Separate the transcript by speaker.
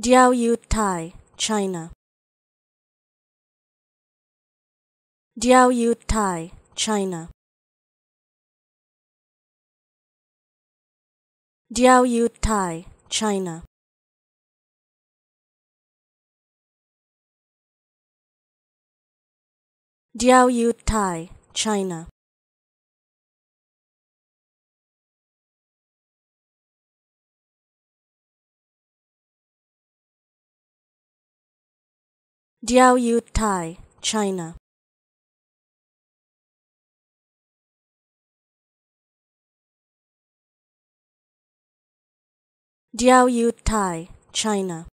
Speaker 1: Diaoyutai, China. Diaoyutai, China. Diaoyutai, China. Diaoyutai, China. Diaoyutai, China. Diaoyutai, China.